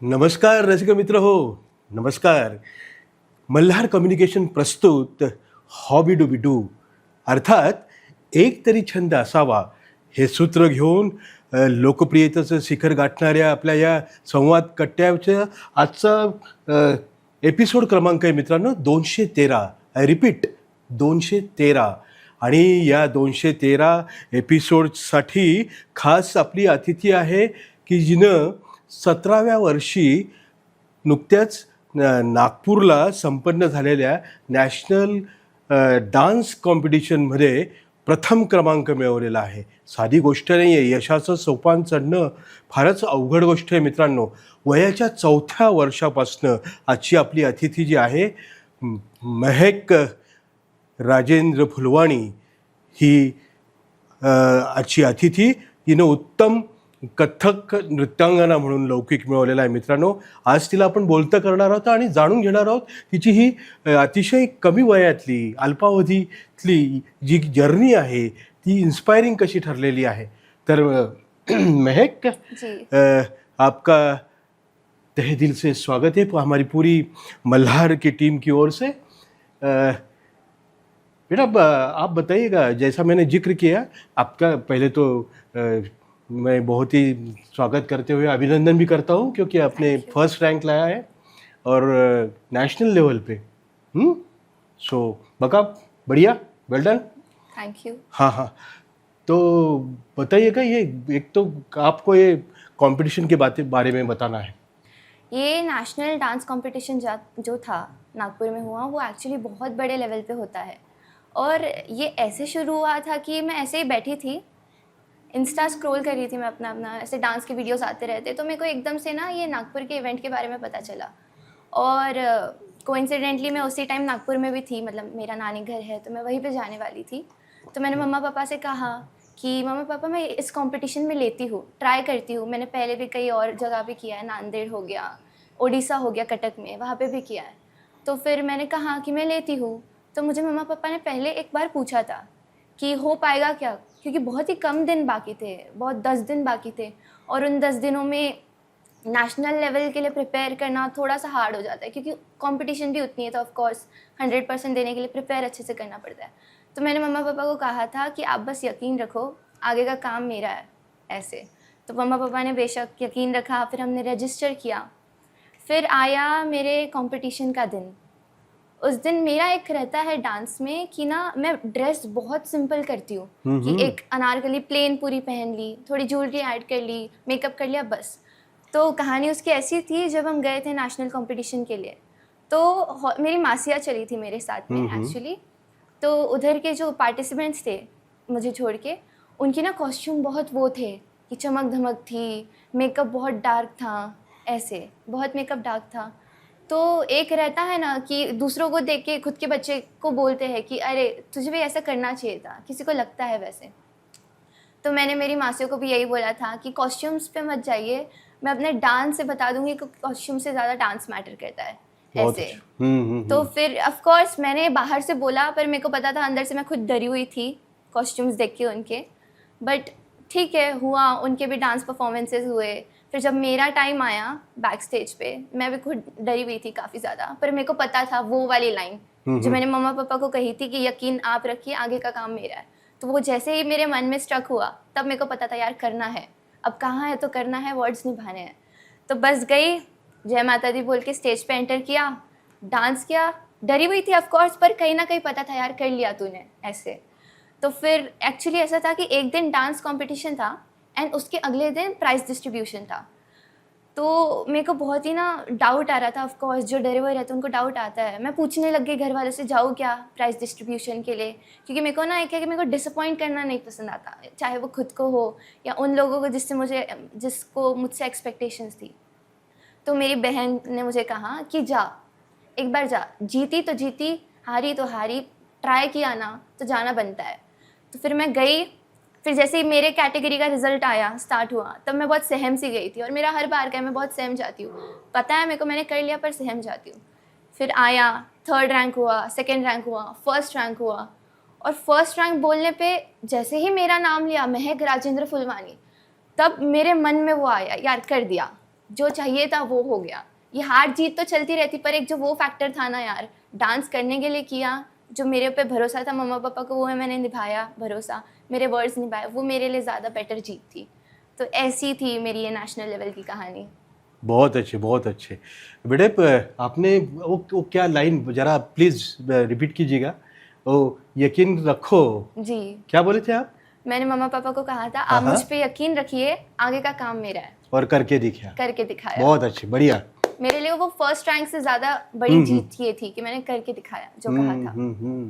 नमस्कार रसिक मित्र हो, नमस्कार. मल्हार कम्युनिकेशन प्रस्तुत हॉबी डूबी डू अर्थात एक तरी छंद असावा हे सूत्र घेऊन लोकप्रियतेचं शिखर गाठणाऱ्या आपल्या या संवाद कट्ट्याचं आजचा एपिसोड क्रमांक आहे मित्रांनो 213. I repeat 213. आणि या 213 एपिसोडसाठी खास आपली अतिथी आहे की जिनं 17व्या वर्षी नुकत्याच नागपूरला संपन्न झालेल्या नॅशनल डान्स कॉम्पिटिशनमध्ये प्रथम क्रमांक मिळवलेला आहे. साधी गोष्ट नाही आहे. यशाचं सोपान चढणं फारच अवघड गोष्ट आहे मित्रांनो. वयाच्या 4थ्या वर्षापासनं आजची आपली अतिथी जी आहे महक राजेंद्र फुलवाणी ही आजची अतिथी. हिनं उत्तम कथ्थक नृत्यांगना म्हणून लौकिक मिळवलेला आहे मित्रांनो. आज तिला आपण बोलतं करणार आहोत आणि जाणून घेणार आहोत तिची ही अतिशय कमी वयातली अल्पावधीतली जी जर्नी आहे ती इन्स्पायरिंग कशी ठरलेली आहे. तर महक आपका तहे दिल से स्वागत है हमारी पूरी मल्हार की टीम की ओर से. बेटा आप बताइएगा, जैसा मैंने जिक्र किया आपका, पहले तो मैं बहुत ही स्वागत करते हुए अभिनंदन भी करता हूँ क्योंकि आपने फर्स्ट रैंक लाया है और नेशनल लेवल पे. सो बका बढ़िया, वेल डन. Thank you. हाँ, तो बताइएगा, ये एक तो आपको ये कंपटीशन के बारे में बताना है. ये नेशनल डांस कंपटीशन जो था नागपुर में हुआ वो एक्चुअली बहुत बड़े लेवल पे होता है. और ये ऐसे शुरू हुआ था कि मैं ऐसे ही बैठी थी, इंस्टा स्क्रॉल कर रही थी मैं अपना ऐसे डांस के वीडियोस आते रहते, तो मेरे को एकदम से ना ये नागपुर के इवेंट के बारे में पता चला. और कोइंसिडेंटली मैं उसी टाइम नागपुर में भी थी, मतलब मेरा नानी घर है तो मैं वहीं पे जाने वाली थी. तो मैंने मम्मा पापा से कहा कि मम्मा पापा मैं इस कंपटीशन में लेती हूँ, ट्राई करती हूँ. मैंने पहले भी कई और जगह भी किया है, नांदेड़ हो गया, उड़ीसा हो गया, कटक में, वहाँ पे भी किया है. तो फिर मैंने कहा कि मैं लेती हूँ. तो मुझे मम्मा पापा ने पहले एक बार पूछा था कि हो पाएगा क्या, क्योंकि बहुत ही कम दिन बाकी थे, बहुत 10 दिन बाकी थे. और उन 10 दिनों में नेशनल लेवल के लिए प्रिपेयर करना थोड़ा सा हार्ड हो जाता है क्योंकि कंपटीशन भी उतनी है, तो ऑफ कोर्स 100% देने के लिए प्रिपेयर अच्छे से करना पड़ता है. तो मैंने मम्मा पापा को कहा था कि आप बस यकीन रखो, आगे का काम मेरा है ऐसे. तो मम्मा पापा ने बेशक यकीन रखा. फिर हमने रजिस्टर किया. फिर आया मेरे कंपटीशन का दिन. उस दिन मेरा एक रहता है डांस में कि ना मैं ड्रेस बहुत सिंपल करती हूँ कि एक अनारकली प्लेन पूरी पहन ली, थोड़ी ज्वेलरी ऐड कर ली, मेकअप कर लिया, बस. तो कहानी उसकी ऐसी थी, जब हम गए थे नेशनल कंपटीशन के लिए तो मेरी मासियाँ चली थी मेरे साथ में एक्चुअली. तो उधर के जो पार्टिसिपेंट्स थे मुझे छोड़ के, उनकी ना कॉस्ट्यूम बहुत वो थे कि चमक धमक थी, मेकअप बहुत डार्क था, ऐसे बहुत मेकअप डार्क था. तो एक रहता है ना कि दूसरों को देख के खुद के बच्चे को बोलते हैं कि अरे तुझे भी ऐसा करना चाहिए था, किसी को लगता है वैसे. तो मैंने मेरी मासियों को भी यही बोला था कि कॉस्ट्यूम्स पे मत जाइए, मैं अपने डांस से बता दूंगी कि कॉस्ट्यूम से ज़्यादा डांस मैटर करता है ऐसे. तो फिर ऑफ कोर्स मैंने बाहर से बोला, पर मेरे को पता था अंदर से मैं खुद डरी हुई थी कॉस्ट्यूम्स देख के उनके. बट ठीक है, हुआ, उनके भी डांस परफॉर्मेंसेज हुए. फिर जब मेरा टाइम आया बैक स्टेज पे, मैं भी खुद डरी हुई थी काफ़ी ज़्यादा, पर मेरे को पता था वो वाली लाइन जो मैंने मम्मा पापा को कही थी कि यकीन आप रखिए, आगे का काम मेरा है. तो वो जैसे ही मेरे मन में स्ट्रक हुआ तब मेरे को पता था यार करना है, अब कहाँ है तो करना है, वर्ड्स निभाने हैं. तो बस गई, जय माता दी बोल के स्टेज पे एंटर किया, डांस किया. डरी हुई थी ऑफ कोर्स, पर कहीं ना कहीं पता था यार कर लिया तूने ऐसे. तो फिर एक्चुअली ऐसा था कि एक दिन डांस कंपटीशन था एंड उसके अगले दिन प्राइज़ डिस्ट्रीब्यूशन था. तो मेरे को बहुत ही ना डाउट आ रहा था. ऑफ कोर्स जो डरे हुए रहते हैं उनको डाउट आता है. मैं पूछने लग गई घर वालों से, जाऊँ क्या प्राइज़ डिस्ट्रीब्यूशन के लिए, क्योंकि मेरे को ना एक है कि मेरे को डिसअपॉइंट करना नहीं पसंद आता, चाहे वो खुद को हो या उन लोगों को जिसको मुझसे एक्सपेक्टेशंस थी. तो मेरी बहन ने मुझे कहा कि जा, एक बार जा, जीती तो जीती, हारी तो हारी, ट्राई किया ना तो जाना बनता है. तो फिर मैं गई. फिर जैसे ही मेरे कैटेगरी का रिजल्ट आया, स्टार्ट हुआ, तब मैं बहुत सहम सी गई थी. और मेरा हर बार का है, मैं बहुत सहम जाती हूँ, पता है मेरे को मैंने कर लिया पर सहम जाती हूँ. फिर आया, 3rd रैंक हुआ, 2nd रैंक हुआ, 1st रैंक हुआ. और फर्स्ट रैंक बोलने पे जैसे ही मेरा नाम लिया, महक राजेंद्र फुलवानी, तब मेरे मन में वो आया, यार कर दिया, जो चाहिए था वो हो गया। ये हार जीत तो चलती रहती, पर एक जो वो फैक्टर था ना यार, डांस करने के लिए किया, जो मेरे पे भरोसा था मम्मा पापा को, वो मैंने निभाया भरोसा, मेरे वर्ड्स निभाए, वो मेरे लिए ज़्यादा बेटर जीत थी। तो ऐसी थी मेरी ये नेशनल लेवल की कहानी। बहुत अच्छे, बहुत अच्छे। बेटे आपने वो क्या लाइन ज़रा प्लीज़ रिपीट कीजिएगा। वो यकीन रखो, जी, क्या बोले थे आप? मैंने मम्मा पापा को कहा था, हाँ, आप हाँ। मुझ पे यकीन रखिए, आगे का काम मेरा है। और करके दिखाया। करके दिखाया। बहुत अच्छे, बढ़िया। मेरे लिए वो फर्स्ट रैंक से ज़्यादा बड़ी जीत ये थी कि मैंने करके दिखाया जो कहा था।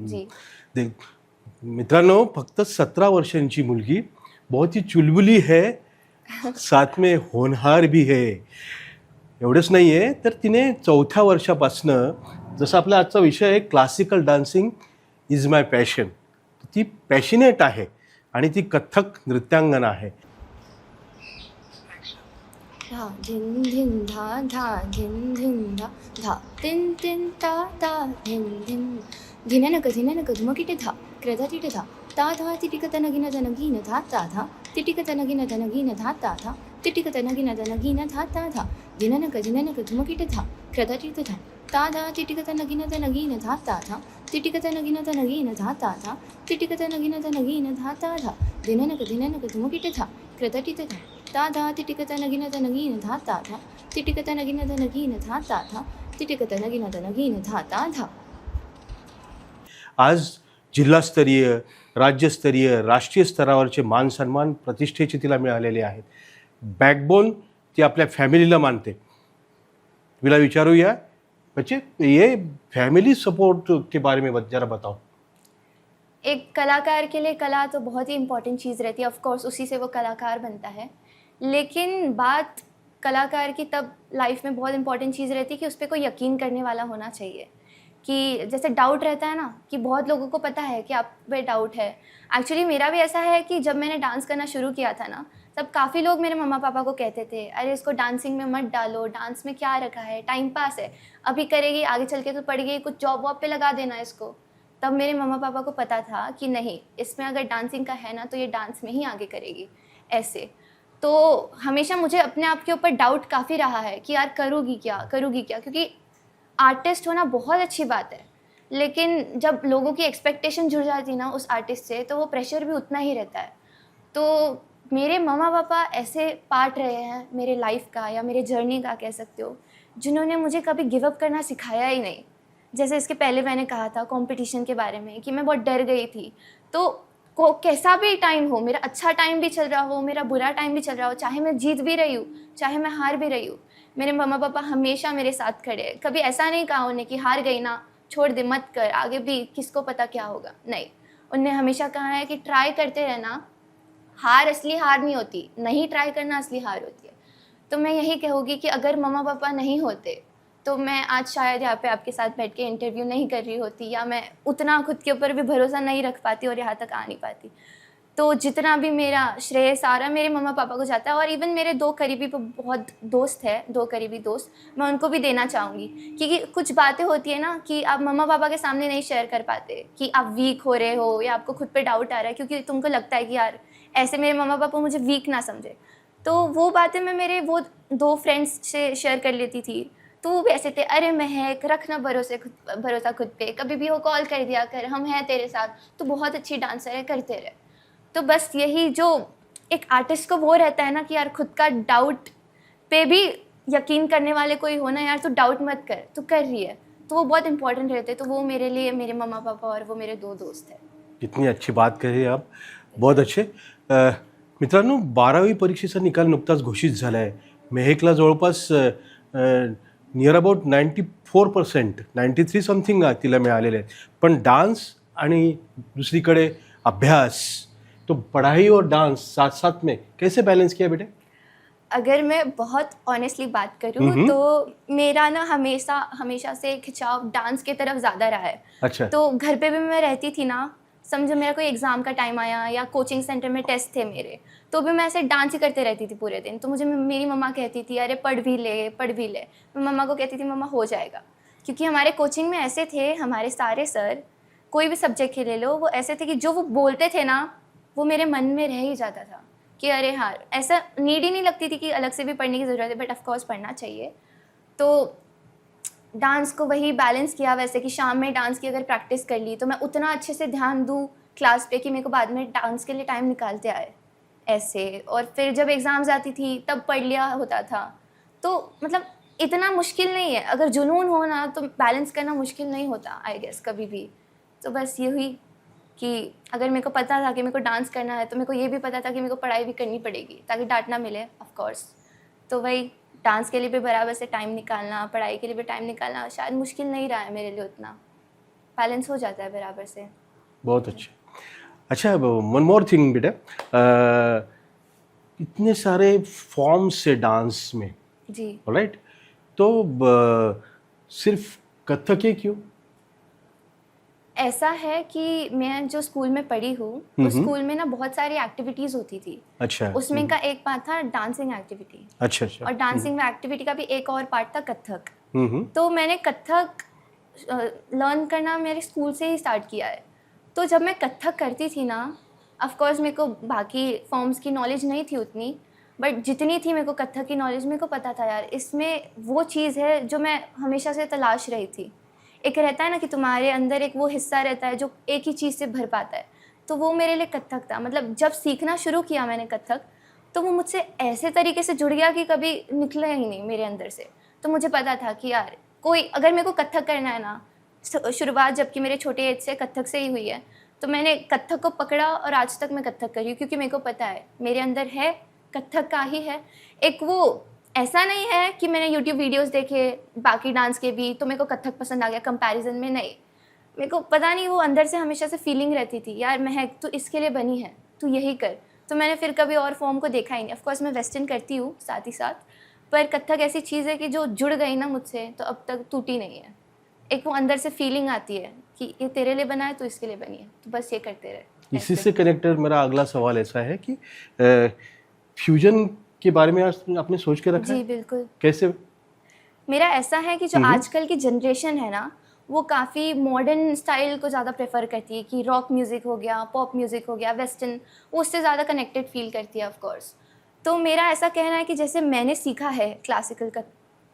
जी। देख मित्रांनो, फक्त 17 वर्षांची मुलगी बहुत ही चुलबुली है, साथ में होनहार भी है. एवढंच नाही आहे तर तिने 4थ्या वर्षापासनं, जसं आपला आजचा विषय आहे classical dancing is my passion, ती पॅशनेट आहे आणि ती कथ्थक नृत्यांगना आहे. धा धिन धिन धा धा धिन धिन धा धा तिन तिन ता ता धिन धिन धिननक धुमकिट धा क्रधटिट धा ता धा तिटिक तनगिन तनगीन धा ता धा तिटिक तनगिन तनगीन धा ता धा तिटिक तनगिन तनगीन धा ता धा धिननक धुमकिट धा क्रधटिट धा ता धा तिटिक तनगिन तनगीन धा ता धा तिटिक तनगिन तनगीन धा ता धा तिटिक तनगिन तनगीन धा ता धा धिननक धुमकिट धा क्रधटिट धा ता धा तिटिक तनगिन तनगीन धा ता धा तिटिक तनगिन तनगीन धा ता धा तिटिक तनगिन तनगीन धा ता धा. आज जिल्हास्तरीय, राज्यस्तरीय, राष्ट्रीय स्तरावरचे मान सन्मान प्रतिष्ठेचे तिला मिळालेले आहेत. बॅकबोन ती आपल्या फॅमिलीला मानते. तिला विचारूया, बच्चे ये फैमिली सपोर्ट के बारे में जरा बताओ. एक कलाकार के लिए कला तो बहुत ही इम्पोर्टेंट चीज़ रहती है, ऑफ कोर्स उसी से वो कलाकार बनता है. लेकिन बात कलाकार की तब लाइफ में बहुत इम्पोर्टेंट चीज़ रहती है कि उस पर कोई यकीन करने वाला होना चाहिए. कि जैसे डाउट रहता है ना, कि बहुत लोगों को पता है कि आप पे डाउट है. एक्चुअली मेरा भी ऐसा है कि जब मैंने डांस करना शुरू किया था ना, तब काफ़ी लोग मेरे मम्मा पापा को कहते थे, अरे इसको डांसिंग में मत डालो, डांस में क्या रखा है, टाइम पास है, अभी करेगी आगे चल के तो पढ़ेगी, कुछ जॉब वॉब पे लगा देना इसको. तब मेरे मम्मा पापा को पता था कि नहीं, इसमें अगर डांसिंग का है ना तो ये डांस में ही आगे करेगी ऐसे. तो हमेशा मुझे अपने आप के ऊपर डाउट काफ़ी रहा है कि यार करूँगी क्या, क्योंकि आर्टिस्ट होना बहुत अच्छी बात है, लेकिन जब लोगों की एक्सपेक्टेशन जुड़ जाती ना उस आर्टिस्ट से, तो वो प्रेशर भी उतना ही रहता है. तो मेरे मम्मा पापा ऐसे पार्ट रहे हैं मेरे लाइफ का या मेरे जर्नी का कह सकते हो, जिन्होंने मुझे कभी गिव अप करना सिखाया ही नहीं. जैसे इसके पहले मैंने कहा था कंपटीशन के बारे में कि मैं बहुत डर गई थी. तो कैसा भी टाइम हो, मेरा अच्छा टाइम भी चल रहा हो, मेरा बुरा टाइम भी चल रहा हो, चाहे मैं जीत भी रही हूँ, चाहे मैं हार भी रही हूँ, मेरे मम्मा पापा हमेशा मेरे साथ खड़े हैं. कभी ऐसा नहीं कहा उन्हें कि हार गई ना, छोड़ दे, मत कर, आगे भी किसको पता क्या होगा. नहीं, उनने हमेशा कहा है कि ट्राई करते रहना, हार असली हार नहीं होती, नहीं ट्राई करना असली हार होती है. तो मैं यही कहूँगी कि अगर मम्मा पापा नहीं होते तो मैं आज शायद यहाँ पे आपके साथ बैठ के इंटरव्यू नहीं कर रही होती, या मैं उतना खुद के ऊपर भी भरोसा नहीं रख पाती और यहाँ तक आ नहीं पाती. तो जितना भी मेरा श्रेय सारा मेरे मम्मा पापा को जाता है. और इवन मेरे दो करीबी बहुत दोस्त है, दो करीबी दोस्त, मैं उनको भी देना चाहूँगी. क्योंकि कुछ बातें होती है ना कि आप मम्मा पापा के सामने नहीं शेयर कर पाते, कि आप वीक हो रहे हो या आपको खुद पे डाउट आ रहा है, क्योंकि तुमको लगता है कि यार ऐसे मेरे मम्मा पापा मुझे वीक ना समझे. तो वो बातें मैं मेरे वो दो फ्रेंड्स से शेयर कर लेती थी. तो वो भी ऐसे थे, अरे महक रखना भरोसा खुद पे, कभी भी हो कॉल कर दिया कर, हम हैं तेरे साथ, तो बहुत अच्छी डांसर है, करते रहे. तो बस यही जो एक आर्टिस्ट को वो रहता है ना कि यार खुद का डाउट पे भी यकीन करने वाले कोई हो ना, यार तू डाउट मत कर, तू कर रही है, तो वो बहुत इंपॉर्टेंट रहते. तो वो मेरे लिए मेरे मम्मा पापा और वो मेरे दो दोस्त हैं. कितनी अच्छी बात कही आप, बहुत अच्छे. मित्रांनो, 12वी परीक्षेचा निकाल नुकताच घोषित झाला आहे. मेहकला जवळपास नियर अबाउट 94%, 93 समथिंग तिला मिळालेले आहेत. पण डान्स आणि दुसरीकडे अभ्यास, तो पढ़ाई और डांस साथ साथ में कैसे बैलेंस किया बेटे? अगर मैं बहुत ऑनेस्टली बात करूँ तो मेरा ना हमेशा से खिंचाव डांस की तरफ ज़्यादा रहा है. अच्छा. तो घर पे भी मैं रहती थी ना, समझो मेरा कोई एग्ज़ाम का टाइम आया या कोचिंग सेंटर में टेस्ट थे मेरे, तो भी मैं ऐसे डांस ही करते रहती थी पूरे दिन. तो मुझे मेरी मम्मा कहती थी, अरे पढ़ भी ले. मैं मम्मा को कहती थी, मम्मा हो जाएगा. क्योंकि हमारे कोचिंग में ऐसे थे हमारे सारे सर कोई भी सब्जेक्ट के ले लो, वो ऐसे थे कि जो वो बोलते थे ना वो मेरे मन में रह ही जाता था कि अरे हाँ, ऐसा नीड ही नहीं लगती थी कि अलग से भी पढ़ने की ज़रूरत है, बट ऑफकोर्स पढ़ना चाहिए। तो डांस को वही बैलेंस किया वैसे कि शाम में डांस की अगर प्रैक्टिस कर ली तो मैं उतना अच्छे से ध्यान दूँ क्लास पे कि मेरे को बाद में डांस के लिए टाइम निकालते आए ऐसे। और फिर जब एग्ज़ाम्स आती थी तब पढ़ लिया होता था। तो मतलब इतना मुश्किल नहीं है, अगर जुनून हो ना तो बैलेंस करना मुश्किल नहीं होता आई गेस कभी भी। तो बस ये हुई कि अगर मेरे को पता था कि मेरे को डांस करना है तो मेरे को ये भी पता था कि मेरे को पढ़ाई भी करनी पड़ेगी ताकि डांट ना मिले ऑफ कोर्स। तो वही डांस के लिए भी बराबर से टाइम निकालना, पढ़ाई के लिए भी टाइम निकालना शायद मुश्किल नहीं रहा है मेरे लिए उतना, बैलेंस हो जाता है बराबर से। बहुत अच्छा। अच्छा, वन मोर थिंग बेटा, इतने सारे फॉर्म्स है डांस में, जी। राइट? तो सिर्फ कथक ही क्यों? ऐसा है कि मैं जो स्कूल में पढ़ी हूँ उस स्कूल में ना बहुत सारी एक्टिविटीज़ होती थी। अच्छा। उसमें का एक पार्ट था डांसिंग एक्टिविटी, अच्छा अच्छा। और डांसिंग एक्टिविटी का भी एक और पार्ट था कथक। हम्म। तो मैंने कथक लर्न करना मेरे स्कूल से ही स्टार्ट किया है। तो जब मैं कथक करती थी ना, ऑफ कोर्स मेरे को बाकी फॉर्म्स की नॉलेज नहीं थी उतनी, बट जितनी थी मेरे को कथक की नॉलेज, मेरे को पता था यार इसमें वो चीज़ है जो मैं हमेशा से तलाश रही थी। एक रहता है ना कि तुम्हारे अंदर एक वो हिस्सा रहता है जो एक ही चीज़ से भर पाता है, तो वो मेरे लिए कथक था। मतलब जब सीखना शुरू किया मैंने कथक, तो वो मुझसे ऐसे तरीके से जुड़ गया कि कभी निकला ही नहीं मेरे अंदर से। तो मुझे पता था कि यार कोई अगर मेरे को कथक करना है ना, शुरुआत जबकि मेरे छोटे एज से कथक से ही हुई है, तो मैंने कथक को पकड़ा और आज तक मैं कथक कर रही हूँ क्योंकि मेरे को पता है मेरे अंदर है, कथक का ही है। एक वो ऐसा नहीं है कि मैंने यूट्यूब वीडियोस देखे बाकी डांस के भी तो मेरे को कथक पसंद आ गया कंपैरिजन में, नहीं। मेरे को पता नहीं वो अंदर से हमेशा से फीलिंग रहती थी यार महक तू इसके लिए बनी है, तू यही कर। तो मैंने फिर कभी और फॉर्म को देखा ही नहीं। ऑफकोर्स मैं वेस्टर्न करती हूँ साथ ही साथ, पर कथक ऐसी चीज़ है कि जो जुड़ गई ना मुझसे तो अब तक टूटी नहीं है। एक वो अंदर से फीलिंग आती है कि ये तेरे लिए बना है तो इसके लिए बनी है, तो बस ये करते रहे। इसी से कनेक्टेड मेरा अगला सवाल ऐसा है कि फ्यूजन के बारे में आज आपने सोच के रखा जी है? बिल्कुल। कैसे? मेरा ऐसा है कि जो आजकल की जनरेशन है ना, वो काफ़ी मॉडर्न स्टाइल को ज़्यादा प्रेफर करती है कि रॉक म्यूज़िक हो गया, पॉप म्यूज़िक हो गया, वेस्टर्न, वो उससे ज़्यादा कनेक्टेड फील करती है ऑफ कोर्स। तो मेरा ऐसा कहना है कि जैसे मैंने सीखा है क्लासिकल का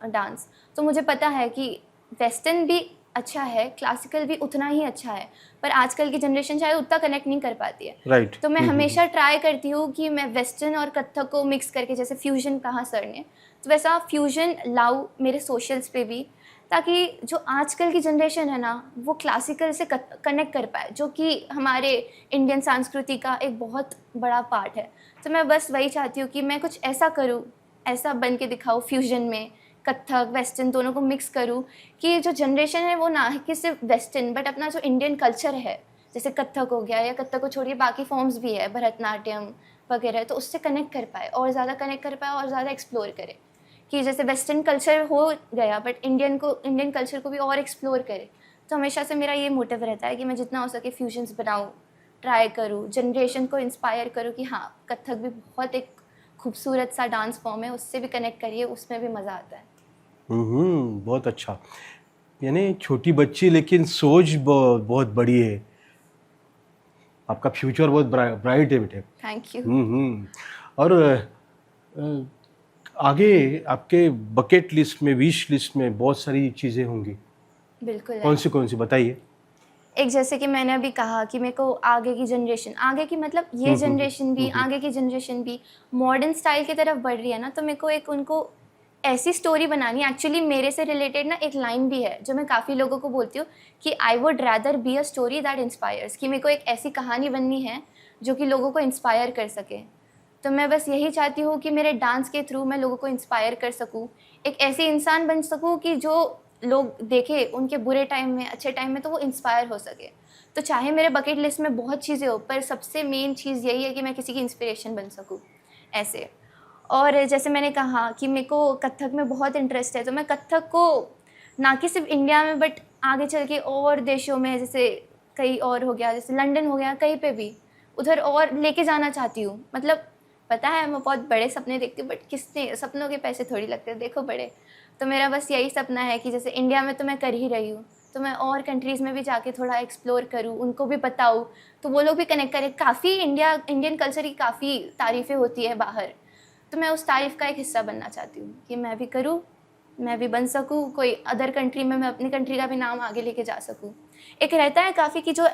डांस, तो मुझे पता है कि वेस्टर्न भी अच्छा है, क्लासिकल भी उतना ही अच्छा है, पर आजकल की जनरेशन शायद उतना कनेक्ट नहीं कर पाती है। राइट। तो मैं हमेशा ट्राई करती हूँ कि मैं वेस्टर्न और कथक को मिक्स करके, जैसे फ्यूजन कहा सर ने, तो वैसा फ्यूजन लाऊं मेरे सोशल्स पे भी, ताकि जो आजकल की जनरेशन है ना वो क्लासिकल से कनेक्ट कर पाए, जो कि हमारे इंडियन संस्कृति का एक बहुत बड़ा पार्ट है। तो मैं बस वही चाहती हूँ कि मैं कुछ ऐसा करूँ, ऐसा बन के दिखाऊँ फ्यूजन में, कथक वेस्टर्न दोनों को मिक्स करूँ, कि जो जनरेशन है वो ना कि सिर्फ वेस्टर्न बट अपना जो इंडियन कल्चर है, जैसे कथक हो गया या कथक को छोड़िए बाकी फॉर्म्स भी है, भरतनाट्यम वगैरह, तो उससे कनेक्ट कर पाए और ज़्यादा कनेक्ट कर पाए और ज़्यादा एक्सप्लोर करे। कि जैसे वेस्टर्न कल्चर हो गया बट इंडियन कल्चर को भी और एक्सप्लोर करे। तो हमेशा से मेरा ये मोटिव रहता है कि मैं जितना हो सके फ्यूजन्स बनाऊँ, ट्राई करूँ, जनरेशन को इंस्पायर करूँ कि हाँ कथक भी बहुत एक खूबसूरत सा डांस फॉर्म है, उससे भी कनेक्ट करिए, उसमें भी मज़ा आता है। बहुत अच्छा। यानी छोटी बच्ची लेकिन सोच बहुत बड़ी है। आपका फ्यूचर बहुत ब्राइट है बेटे। Thank you. और आगे आपके बकेट लिस्ट में, विश लिस्ट में बहुत सारी चीज़ें होंगी। बिल्कुल है। कौन सी बताइए। एक जैसे कि मैंने अभी कहा कि मेरे को आगे की जनरेशन, आगे की मतलब ये जनरेशन भी, आगे की जनरेशन भी मॉडर्न स्टाइल की तरफ बढ़ रही है ना, तो मेरे को एक उनको ऐसी स्टोरी बनानी। एक्चुअली मेरे से रिलेटेड ना एक लाइन भी है जो मैं काफ़ी लोगों को बोलती हूँ कि I would rather be a story that inspires, कि मेरे को एक ऐसी कहानी बननी है जो कि लोगों को इंस्पायर कर सके। तो मैं बस यही चाहती हूँ कि मेरे डांस के थ्रू मैं लोगों को इंस्पायर कर सकूँ, एक ऐसी इंसान बन सकूँ कि जो लोग देखे उनके बुरे टाइम में, अच्छे टाइम में, तो वो इंस्पायर हो सके। तो चाहे मेरे बकेट लिस्ट में बहुत चीज़ें हो, पर सबसे मेन चीज़ यही है कि मैं किसी की इंस्पिरेशन बन सकूँ ऐसे। और जैसे मैंने कहा कि मेरे को कथक में बहुत इंटरेस्ट है, तो मैं कथक को ना कि सिर्फ इंडिया में बट आगे चल के और देशों में, जैसे कहीं और हो गया, जैसे लंदन हो गया, कहीं पे भी उधर और लेके जाना चाहती हूँ। मतलब पता है मैं बहुत बड़े सपने देखती हूँ, बट किसने, सपनों के पैसे थोड़ी लगते हैं, देखो बड़े। तो मेरा बस यही सपना है कि जैसे इंडिया में तो मैं कर ही रही हूँ, तो मैं और कंट्रीज़ में भी जाके थोड़ा एक्सप्लोर करूँ, उनको भी बताऊँ, तो वो लोग भी कनेक्ट करें। काफ़ी इंडियन कल्चर की काफ़ी तारीफ़ें होती है बाहर, तो मैं उस तारीफ़ का एक हिस्सा बनना चाहती हूँ कि मैं भी करूँ, मैं भी बन सकूँ, कोई अदर कंट्री में मैं अपनी कंट्री का भी नाम आगे लेके जा सकूँ। एक रहता है काफ़ी कि जो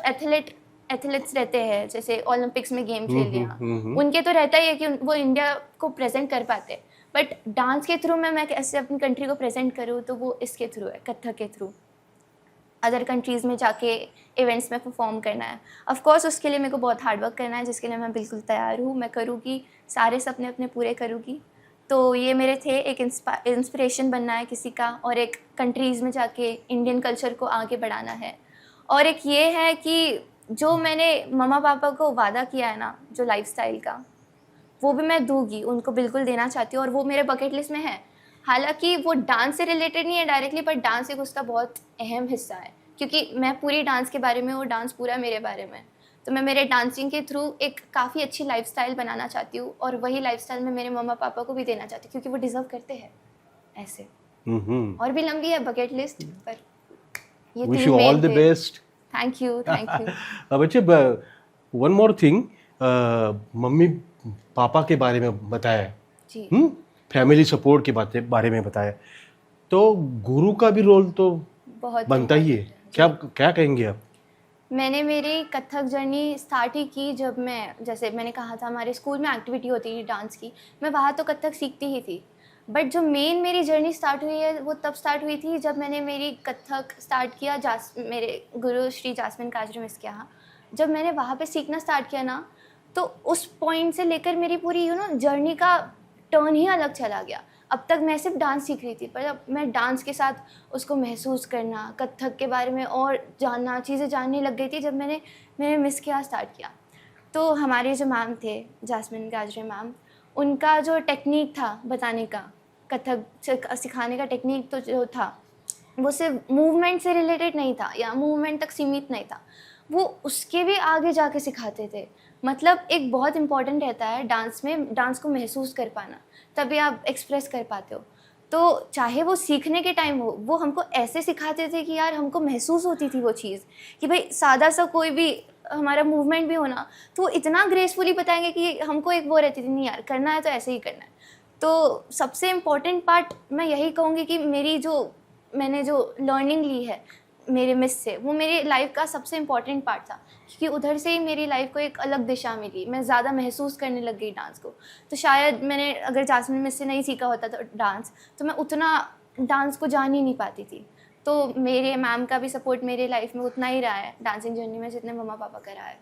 एथलीट्स रहते हैं, जैसे ओलंपिक्स में गेम खेल लिया, उनके तो रहता ही है कि वो इंडिया को प्रेजेंट कर पाते हैं, बट डांस के थ्रू मैं कैसे अपनी कंट्री को प्रेजेंट करूँ, तो वो इसके थ्रू है, कथक के थ्रू। अदर कंट्रीज़ में जाके इवेंट्स में परफॉर्म करना है। ऑफ कोर्स उसके लिए मेरे को बहुत हार्ड वर्क करना है, जिसके लिए मैं बिल्कुल तैयार हूँ, मैं करूँगी, सारे सपने अपने पूरे करूँगी। तो ये मेरे थे, एक इंस्पिरेशन बनना है किसी का, और एक कंट्रीज़ में जाके इंडियन कल्चर को आगे बढ़ाना है। और एक ये है कि जो मैंने मम्मा पापा को वादा किया है ना, जो लाइफस्टाइल का, वो भी मैं दूँगी, उनको बिल्कुल देना चाहती हूँ, और वो मेरे बकेट लिस्ट में है। हालाँकि वो डांस से रिलेटेड नहीं है डायरेक्टली, पर डांस एक उसका बहुत अहम हिस्सा है, क्योंकि मैं पूरी डांस के बारे में हूँ, डांस पूरा मेरे बारे में है। तो मैं मेरे डांसिंग के थ्रू एक काफ़ी अच्छी लाइफ़स्टाइल बनाना चाहती हूँ, और वही लाइफ़स्टाइल मैं मेरे मम्मा पापा को भी देना चाहती हूँ, क्योंकि वो डिज़र्व करते हैं ऐसे। और भी लंबी है बकेट लिस्ट, पर ये wish 3 you all men the थे। Best. Thank you, thank you. बच्चे, वन मोर थिंग, मम्मी पापा के बारे में बताया, जी, फैमिली सपोर्ट के बारे में बताया, तो गुरु का भी रोल तो बहुत बनता ही है। important है। क्या जी। क्या कहेंगे आप? मैंने मेरी कथक जर्नी स्टार्ट ही की जब मैं, जैसे मैंने कहा था, हमारे स्कूल में एक्टिविटी होती थी डांस की, मैं वहाँ तो कथक सीखती ही थी। बट जो मेन मेरी जर्नी स्टार्ट हुई है, वो तब स्टार्ट हुई थी जब मैंने मेरी कथक स्टार्ट किया मेरे गुरु श्री जास्मिन काजरी मिस के यहाँ। जब मैंने वहाँ पे सीखना स्टार्ट किया ना, तो उस पॉइंट से लेकर मेरी पूरी जर्नी का टर्न ही अलग चला गया। अब तक मैं सिर्फ डांस सीख रही थी, पर अब मैं डांस के साथ उसको महसूस करना, कथक के बारे में और जानना, चीज़ें जानने लग गई थी जब मैंने मिस के यहाँ स्टार्ट किया। तो हमारे जो मैम थे, जास्मिन काजरी मैम, उनका जो टेक्निक था बताने का, कथक सिखाने का टेक्निक तो जो था, वो सिर्फ मूवमेंट से रिलेटेड नहीं था या मूवमेंट तक सीमित नहीं था, वो उसके भी आगे जाके सिखाते थे। मतलब एक बहुत इम्पॉर्टेंट रहता है डांस में, डांस को महसूस कर पाना, तभी आप एक्सप्रेस कर पाते हो। तो चाहे वो सीखने के टाइम हो, वो हमको ऐसे सिखाते थे कि यार हमको महसूस होती थी वो चीज़, कि भाई सादा सा कोई भी हमारा मूवमेंट भी होना, तो वो इतना ग्रेसफुली बताएंगे कि हमको एक वो रहती थी, नहीं यार करना है तो ऐसे ही करना है। तो सबसे इम्पॉर्टेंट पार्ट मैं यही कहूँगी कि मैंने जो लर्निंग ली है मेरे मिस से, वो मेरी लाइफ का सबसे इम्पॉर्टेंट पार्ट था, क्योंकि उधर से ही मेरी लाइफ को एक अलग दिशा मिली, मैं ज़्यादा महसूस करने लग गई डांस को। तो शायद मैंने अगर जास्मिन मिस से नहीं सीखा होता तो डांस, तो मैं उतना डांस को जान ही नहीं पाती थी। तो मेरे मैम का भी सपोर्ट मेरे लाइफ में उतना ही रहा है डांसिंग जर्नी में, जितने मम्मा पापा का रहा है।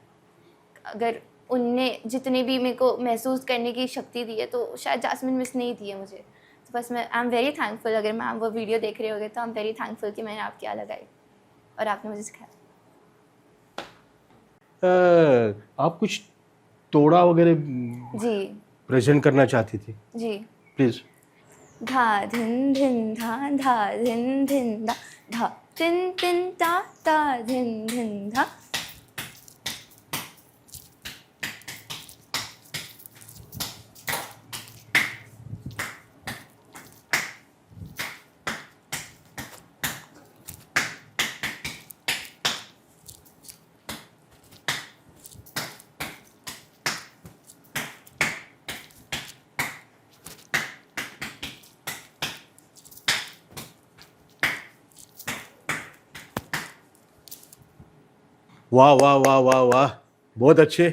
अगर उनने जितने भी मेरे को महसूस करने की शक्ति दी है, तो शायद जास्मिन मिस नहीं दी है मुझे। तो बस मैं आई एम वेरी थैंकफुल, अगर मैम वो वीडियो देख रहे होगे तो आई एम वेरी थैंकफुल कि मैंने आपकी आग लगाई और आपने मुझे सिखाया। आप कुछ तोड़ा वगैरह जी प्रेजेंट करना चाहती थी, जी। प्लीज। धा धिन धिन धा धिन धिन धा तिन तिन ता ता धिन धिन धा। वाह वाह वाह वाह वाह, बहुत अच्छे,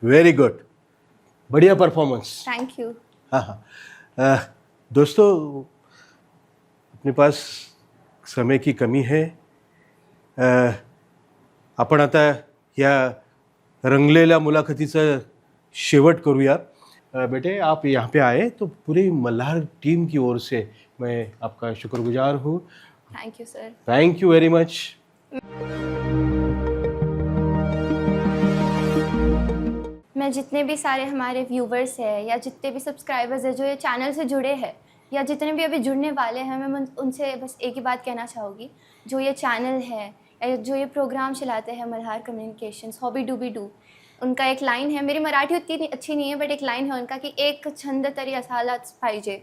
वेरी गुड, बढ़िया परफॉर्मेंस। Thank you. हाँ हाँ। दोस्तों, अपने पास समय की कमी है, आपण आता या रंगलेल्या मुलाखतीचं शेवट करूया। बेटे, आप यहाँ पे आए तो पूरी मल्हार टीम की ओर से मैं आपका शुक्रगुजार हूँ। Thank you sir. Thank you very much. मैं जितने भी सारे हमारे व्यूवर्स हैं या जितने भी सब्सक्राइबर्स हैं जो ये चैनल से जुड़े हैं या जितने भी अभी जुड़ने वाले हैं, मैं उनसे बस एक ही बात कहना चाहूँगी, जो ये चैनल है या जो ये प्रोग्राम चलाते हैं मल्हार कम्युनिकेशंस, हॉबी डूबी डू, उनका एक लाइन है, मेरी मराठी उतनी अच्छी नहीं है बट एक लाइन है उनका कि एक छंद तरी असायलाच पाहिजे,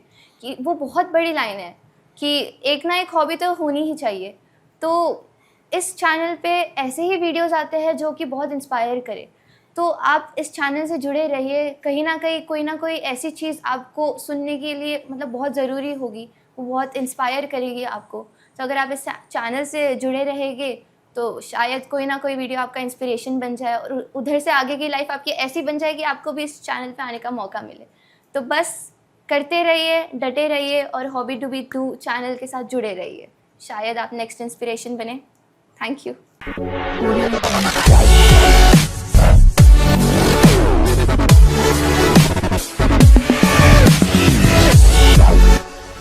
कि वो बहुत बड़ी लाइन है कि एक ना एक हॉबी तो होनी ही चाहिए। तो इस चैनल पे ऐसे ही वीडियोस आते हैं जो कि बहुत इंस्पायर करे। तो आप इस चैनल से जुड़े रहिए, कहीं ना कहीं कोई ना कोई ऐसी चीज़ आपको सुनने के लिए मतलब बहुत ज़रूरी होगी, वो बहुत इंस्पायर करेगी आपको। तो अगर आप इस चैनल से जुड़े रहेंगे तो शायद कोई ना कोई वीडियो आपका इंस्पिरेशन बन जाए और उधर से आगे की लाइफ आपकी ऐसी बन जाए कि आपको भी इस चैनल पे आने का मौका मिले। तो बस करते रहिए, डटे रहिए और hobby to be to channel के साथ जुड़े रहिए। शायद आप नेक्स्ट इंस्पिरेशन बने। Thank you.